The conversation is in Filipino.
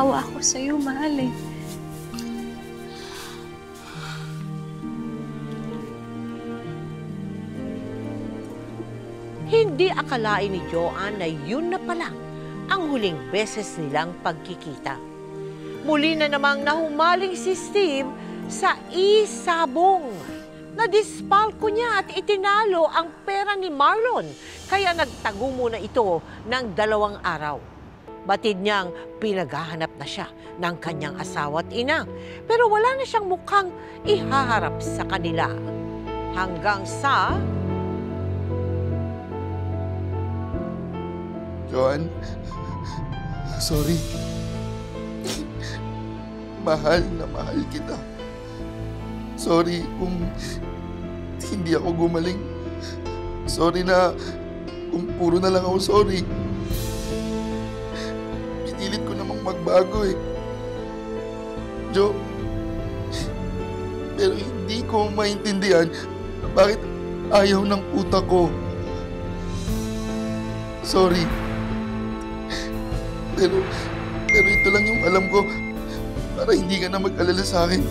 naawa ako sa'yo, mahal eh. Hindi akalain ni Joanne na yun na palang ang huling beses nilang pagkikita. Muli na namang nahumaling si Steve sa isabong. Nadispalko niya at itinalo ang pera ni Marlon, kaya nagtago muna ito ng 2 araw. Batid niyang pinaghahanap na siya ng kanyang asawa at ina, pero wala na siyang mukhang ihaharap sa kanila. Hanggang sa... Joanne, sorry. Mahal na mahal kita. Sorry kung hindi ako gumaling. Sorry na kung puro na lang ako sorry. Pinilit ko namang magbago eh. Jo, pero hindi ko maintindihan bakit ayaw ng utak ko. Sorry. Pero ito lang yung alam ko para hindi ka na mag-alala sa akin.